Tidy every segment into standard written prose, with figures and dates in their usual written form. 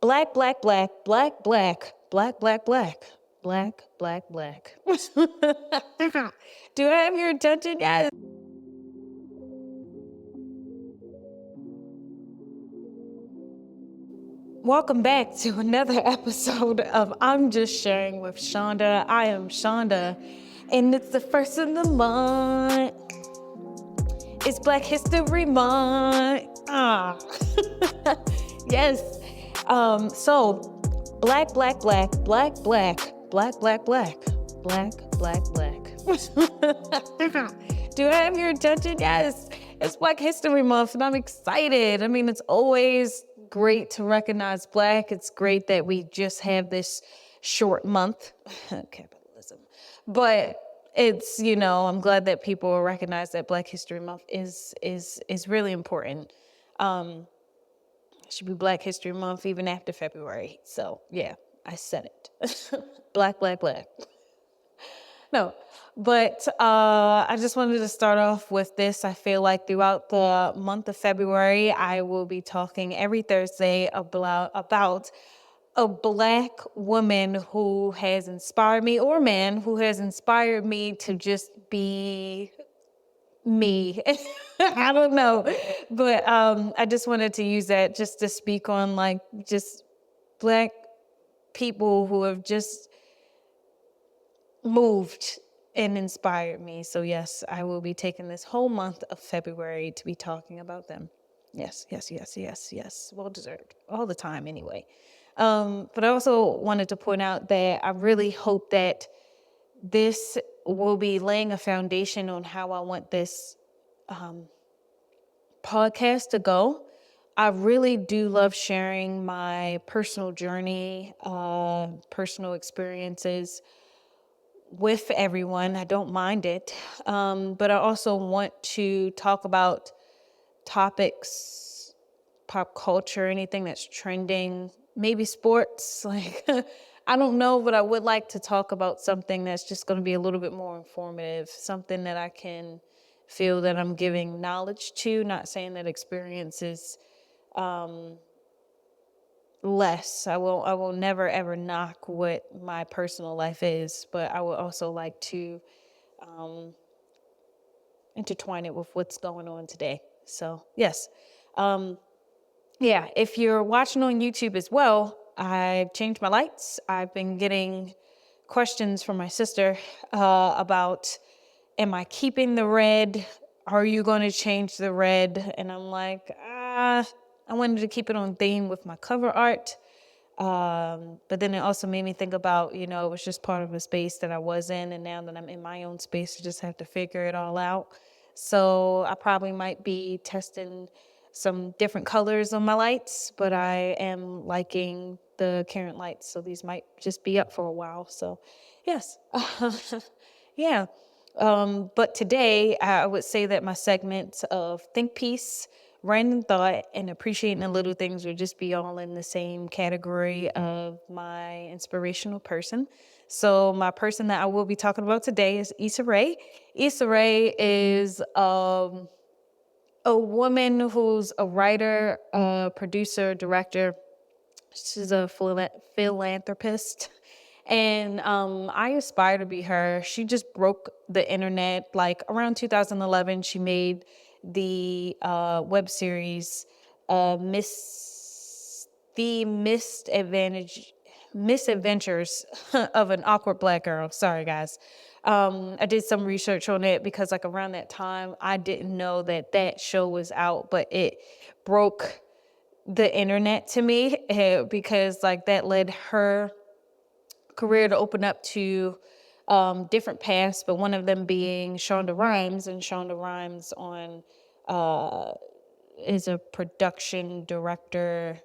Black, black, black, black, black, black, black, black, black, black, black. Do I have your attention? Yes. Welcome back to another episode of I'm Just Sharing with Shonda. I am Shonda, and it's the first of the month. It's Black History Month. Yes. So black, black, black, black, black, black, black, black, black, black, black. Do I have your attention? Yes. It's Black History Month, and I'm excited. I mean, it's always great to recognize Black. It's great that we just have this short month. Capitalism. But it's, I'm glad that people recognize that Black History Month is really important. It should be Black History Month even after February. So yeah, I said it. Black, black, black. No, but I just wanted to start off with this. I feel like throughout the month of February, I will be talking every Thursday about a Black woman who has inspired me, or man who has inspired me to just be me. I don't know, but I just wanted to use that just to speak on just Black people who have just moved and inspired me. So yes, I will be taking this whole month of February to be talking about them. Yes, yes, yes, yes, yes. Well deserved. All the time anyway. But I also wanted to point out that I really hope that this will be laying a foundation on how I want this podcast to go. I really do love sharing my personal journey, personal experiences with everyone. I don't mind it. But I also want to talk about topics, pop culture, anything that's trending, maybe sports. I don't know, but I would like to talk about something that's just going to be a little bit more informative, something that I can feel that I'm giving knowledge to, not saying that experience is less. I will never ever knock what my personal life is, but I would also like to intertwine it with what's going on today. So yes. Yeah, if you're watching on YouTube as well, I've changed my lights. I've been getting questions from my sister about, am I keeping the red? Are you going to change the red? And I'm like, I wanted to keep it on theme with my cover art. But then it also made me think about, it was just part of a space that I was in. And now that I'm in my own space, I just have to figure it all out. So I probably might be testing some different colors on my lights, but I am liking the current lights. So these might just be up for a while. So yes. Yeah. But today I would say that my segments of Think Piece, Random Thought, and Appreciating the Little Things would just be all in the same category of my inspirational person. So my person that I will be talking about today is Issa Rae. Issa Rae is a woman who's a writer, producer, director. She's a philanthropist. And I aspire to be her. She just broke the internet. Like around 2011, she made the web series The Misadventures of an Awkward Black Girl. Sorry, guys. I did some research on it because like around that time, I didn't know that show was out, but it broke the internet to me because like that led her career to open up to different paths, but one of them being Shonda Rhimes, and Shonda Rhimes is a production director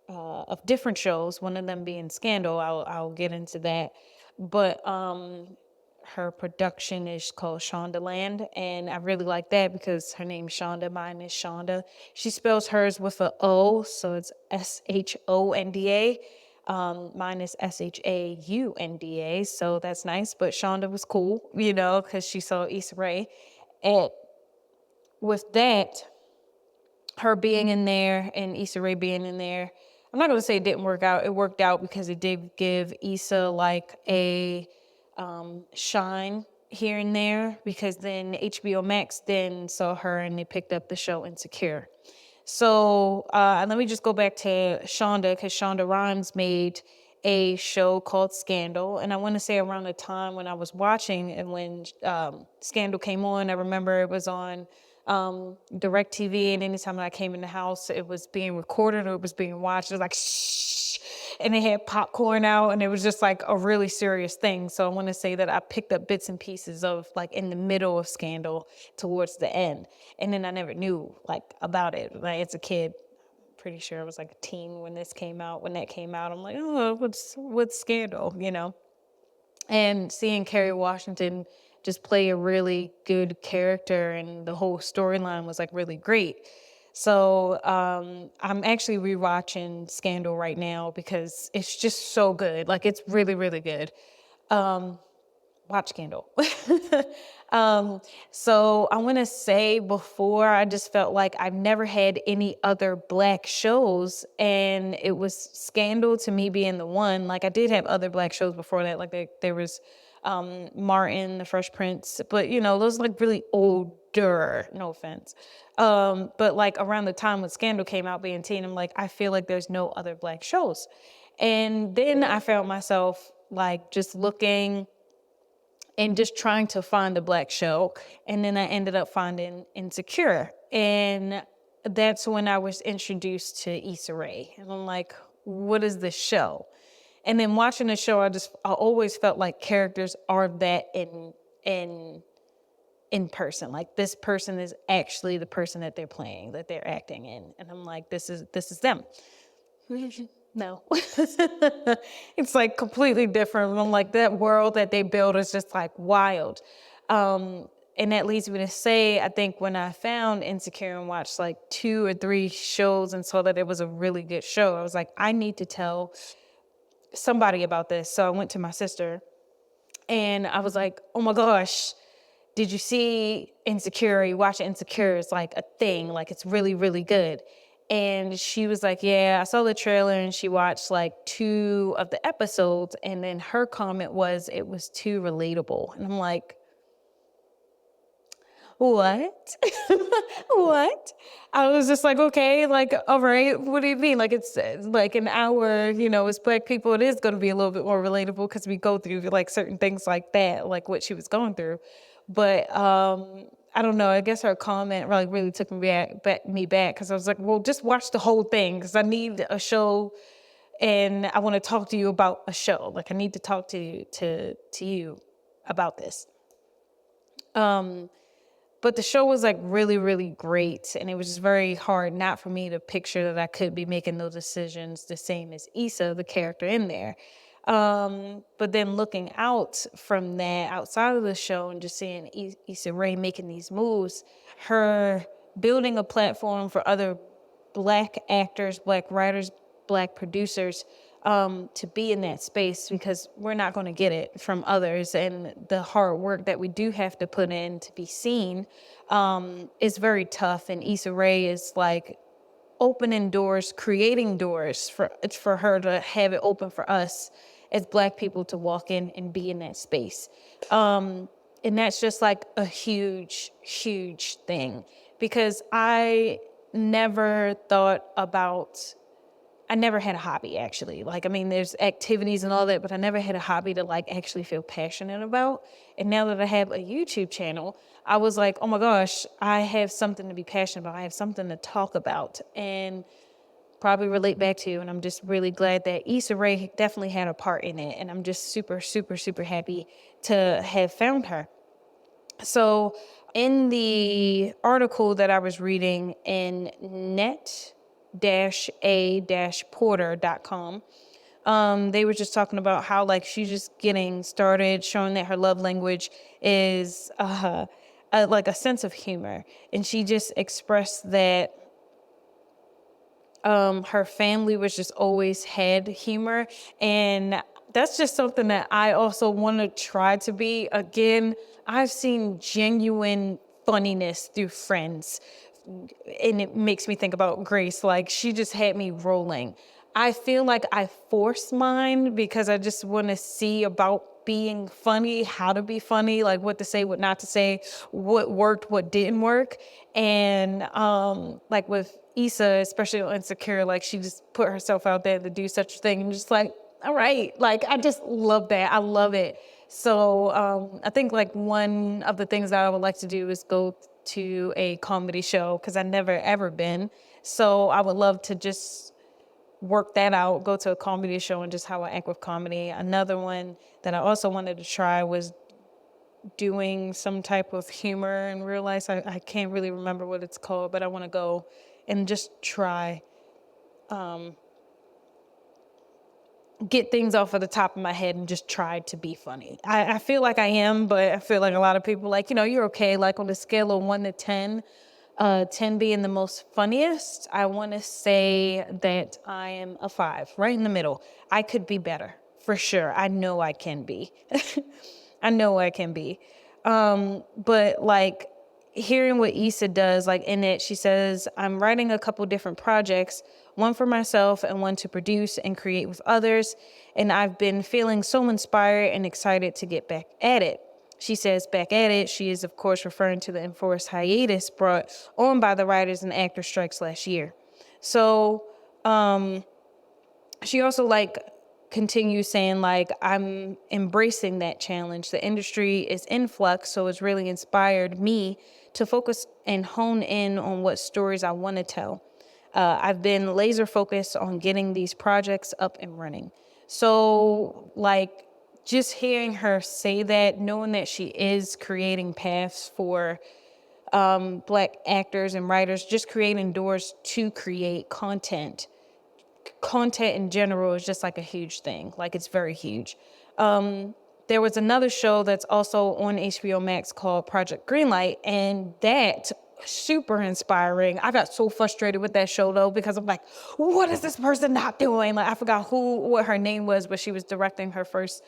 of different shows, one of them being Scandal. I'll get into that. But her production is called Shondaland, and I really like that because her name's Shonda, mine is Shonda. She spells hers with a O, so it's Shonda. Mine is Shaunda, so that's nice. But Shonda was cool, because she saw Issa Rae. And with that, her being in there and Issa Rae being in there, I'm not gonna say it didn't work out. It worked out because it did give Issa like a shine here and there, because then HBO Max then saw her and they picked up the show Insecure. So let me just go back to Shonda, because Shonda Rhimes made a show called Scandal. And I want to say around the time when I was watching and when Scandal came on, I remember it was on DirecTV, and anytime I came in the house, it was being recorded or it was being watched. It was like, shh. And they had popcorn out, and it was just like a really serious thing. So I want to say that I picked up bits and pieces of like in the middle of Scandal towards the end. And then I never knew like about it. Like as a kid, pretty sure I was like a teen when this came out. When that came out, I'm like, oh, what's Scandal, you know? And seeing Kerry Washington just play a really good character, and the whole storyline was like really great. So I'm actually rewatching Scandal right now because it's just so good. Like it's really, really good. Watch Scandal. So I want to say before, I just felt like I've never had any other Black shows, and it was Scandal to me being the one. Like I did have other Black shows before that, like there was Martin, The Fresh Prince, but you know, those like really older, no offense. But like around the time when Scandal came out, being teen, I'm like, I feel like there's no other Black shows. And then I found myself like just looking and just trying to find a Black show. And then I ended up finding Insecure. And that's when I was introduced to Issa Rae. And I'm like, what is this show? And then watching the show, I always felt like characters are that in person. Like this person is actually the person that they're playing, that they're acting in. And I'm like, this is them. No. It's like completely different. I'm like, that world that they build is just like wild. And that leads me to say, I think when I found Insecure and watched like 2 or 3 shows and saw that it was a really good show, I was like, I need to tell somebody about this. So I went to my sister and I was like, oh my gosh, did you see Insecure? You watch Insecure, it's like a thing, like it's really, really good. And she was like, yeah, I saw the trailer, and she watched like 2 of the episodes. And then her comment was, it was too relatable. And I'm like, what? What? I was just like, okay, like, all right, what do you mean? Like, it's like an hour, you know, as Black people, it is going to be a little bit more relatable because we go through like certain things like that, like what she was going through. But I don't know, I guess her comment really took me back because I was like, well, just watch the whole thing because I need a show and I want to talk to you about a show. Like, I need to talk to you about this. But the show was like really, really great. And it was just very hard not for me to picture that I could be making those decisions the same as Issa, the character in there. But then looking out from that, outside of the show, and just seeing Issa Rae making these moves, her building a platform for other Black actors, Black writers, Black producers, to be in that space, because we're not going to get it from others. And the hard work that we do have to put in to be seen is very tough. And Issa Rae is like opening doors, creating doors for her to have it open for us as Black people to walk in and be in that space. And that's just like a huge, huge thing, because I never had a hobby, actually. Like, I mean, there's activities and all that, but I never had a hobby to like actually feel passionate about. And now that I have a YouTube channel, I was like, oh my gosh, I have something to be passionate about. I have something to talk about and probably relate back to. And I'm just really glad that Issa Rae definitely had a part in it. And I'm just super, super, super happy to have found her. So in the article that I was reading in net-a-porter.com, they were just talking about how like she's just getting started, showing that her love language is like a sense of humor. And she just expressed that her family was just always had humor, and that's just something that I also want to try to be. Again, I've seen genuine funniness through Friends, and it makes me think about Grace. Like, she just had me rolling. I feel like I force mine because I just want to see about being funny, how to be funny, like what to say, what not to say, what worked, what didn't work. And like with Issa, especially on Insecure, like she just put herself out there to do such a thing and just like, all right, like I just love that. I love it. So I think like one of the things that I would like to do is go to a comedy show because I never ever been. So I would love to just work that out, go to a comedy show and just how I act with comedy. Another one that I also wanted to try was doing some type of humor in real life. I can't really remember what it's called, but I want to go and just try get things off of the top of my head and just try to be funny. I feel like I am, but I feel like a lot of people like, you're okay. Like on the scale of 1 to 10, 10 being the most funniest, I want to say that I am a 5, right in the middle. I could be better, for sure. I know I can be. I know I can be. But like hearing what Issa does, like in it, she says, I'm writing a couple different projects, one for myself and one to produce and create with others. And I've been feeling so inspired and excited to get back at it. She says back at it. She is, of course, referring to the enforced hiatus brought on by the writers and actors strikes last year. So she also like continues saying like I'm embracing that challenge. The industry is in flux, so it's really inspired me to focus and hone in on what stories I want to tell. I've been laser focused on getting these projects up and running. So like just hearing her say that, knowing that she is creating paths for Black actors and writers, just creating doors to create content in general is just like a huge thing. Like it's very huge. There was another show that's also on HBO Max called Project Greenlight, and that super inspiring. I got so frustrated with that show though because I'm like, what is this person not doing? Like I forgot what her name was, but she was directing her first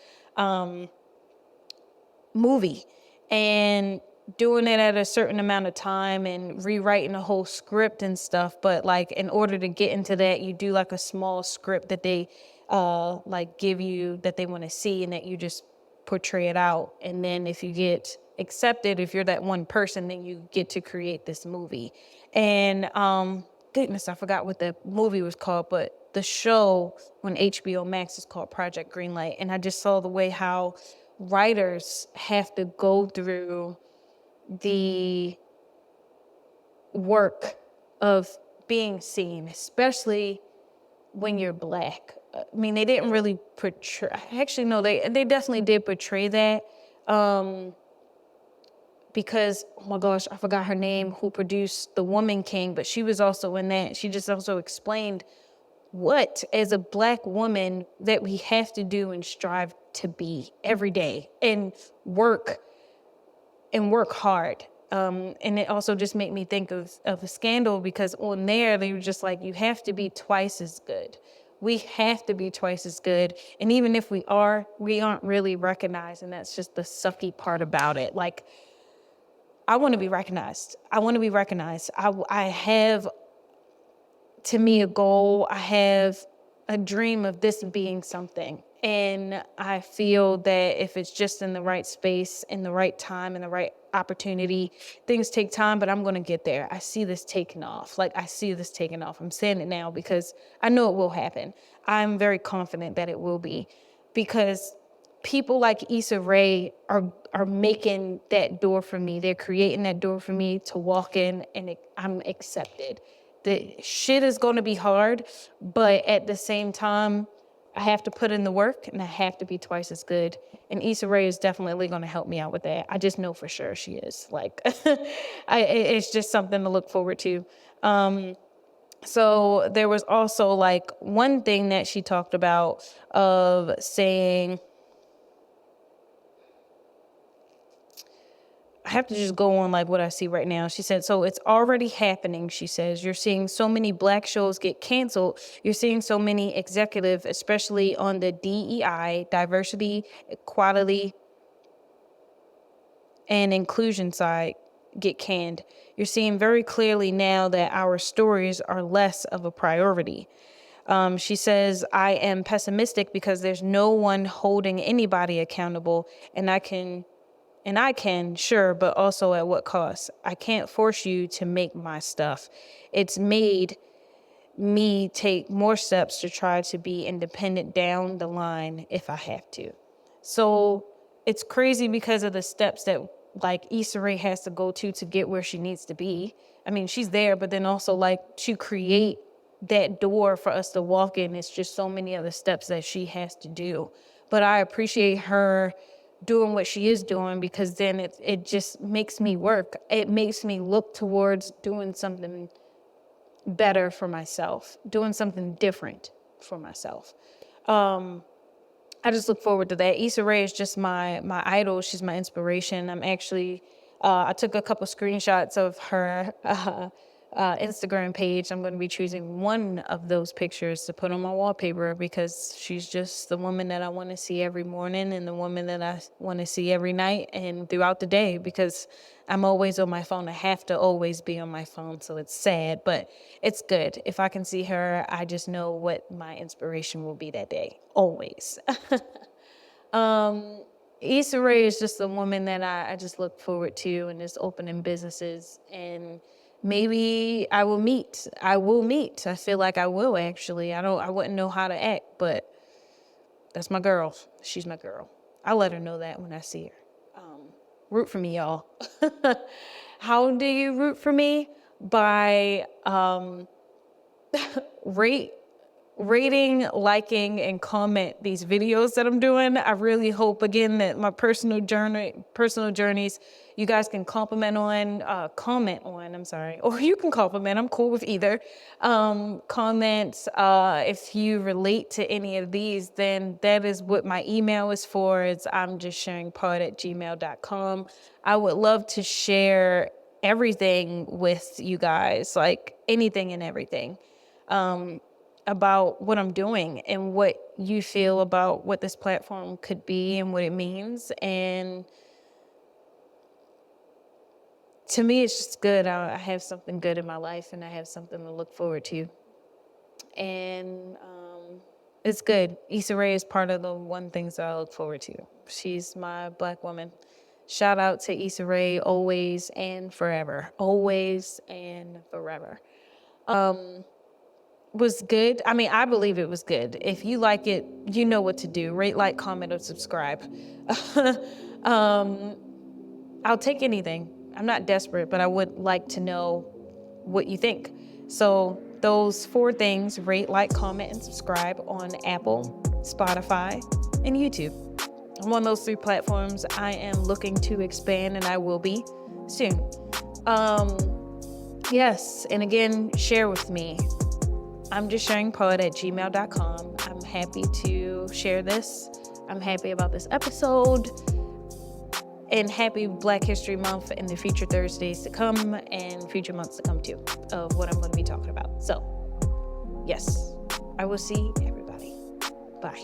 movie and doing it at a certain amount of time and rewriting a whole script and stuff. But like in order to get into that, you do like a small script that they like give you that they want to see and that you just portray it out. And then if you get accepted, if you're that one person, then you get to create this movie. And goodness, I forgot what the movie was called, but the show on HBO Max is called Project Greenlight. And I just saw the way how writers have to go through the work of being seen, especially when you're Black. I mean, they didn't really portray, actually, no, they definitely did portray that. Because, oh my gosh, I forgot her name, who produced The Woman King, but she was also in that. She just also explained what, as a Black woman, that we have to do and strive to be every day and work hard. And it also just made me think of a Scandal because on there, they were just like, you have to be twice as good. We have to be twice as good. And even if we aren't really recognized. And that's just the sucky part about it. Like, I want to be recognized. I have, to me, a goal. I have a dream of this being something. And I feel that if it's just in the right space, in the right time, in the right opportunity, things take time, but I'm going to get there. I see this taking off. I'm saying it now because I know it will happen. I'm very confident that it will be because people like Issa Rae are making that door for me. They're creating that door for me to walk in and I'm accepted. The shit is going to be hard, but at the same time, I have to put in the work and I have to be twice as good. And Issa Rae is definitely going to help me out with that. I just know for sure she is. Like, it's just something to look forward to. So there was also like one thing that she talked about of saying, I have to just go on like what I see right now. She said, so it's already happening. She says, you're seeing so many Black shows get canceled. You're seeing so many executives, especially on the DEI, diversity, equality, and inclusion side, get canned. You're seeing very clearly now that our stories are less of a priority. She says, I am pessimistic because there's no one holding anybody accountable, and I can, sure, but also at what cost? I can't force you to make my stuff. It's made me take more steps to try to be independent down the line if I have to. So it's crazy because of the steps that like Issa Rae has to go to get where she needs to be. I mean, she's there, but then also like to create that door for us to walk in, it's just so many other steps that she has to do. But I appreciate her doing what she is doing, because then it just makes me work. It makes me look towards doing something better for myself, doing something different for myself. I just look forward to that. Issa Rae is just my idol. She's my inspiration. I'm actually, I took a couple screenshots of her Instagram page. I'm going to be choosing one of those pictures to put on my wallpaper, because she's just the woman that I want to see every morning, and the woman that I want to see every night and throughout the day, because I'm always on my phone. I have to always be on my phone, so it's sad, but it's good. If I can see her, I just know what my inspiration will be that day, always. Issa Rae is just a woman that I just look forward to, and is opening businesses, and maybe I will meet. I feel like I will, actually. I wouldn't know how to act, but that's my girl. She's my girl. I'll let her know that when I see her. Root for me, y'all. How do you root for me? By rating, liking, and comment these videos that I'm doing. I really hope, again, that my personal journeys, you guys can comment on, or you can compliment. I'm cool with either. Comment if you relate to any of these, then that is what my email is for. It's imjustsharingpod@gmail.com. I would love to share everything with you guys, like anything and everything. About what I'm doing and what you feel about what this platform could be and what it means. And to me, it's just good. I have something good in my life, and I have something to look forward to. And it's good. Issa Rae is part of the one things that I look forward to. She's my Black woman. Shout out to Issa Rae, always and forever. Always and forever. Was good. I mean, I believe it was good. If you like it, you know what to do. Rate, like, comment, or subscribe. I'll take anything. I'm not desperate, but I would like to know what you think. So those 4 things: rate, like, comment, and subscribe on Apple, Spotify, and YouTube. I'm on those 3 platforms. I am looking to expand, and I will be soon. Yes, and again, share with me. imjustsharingpod@gmail.com. I'm happy to share this. I'm happy about this episode, and happy Black History Month in the future Thursdays to come and future months to come too, of what I'm going to be talking about. So, yes, I will see everybody. Bye.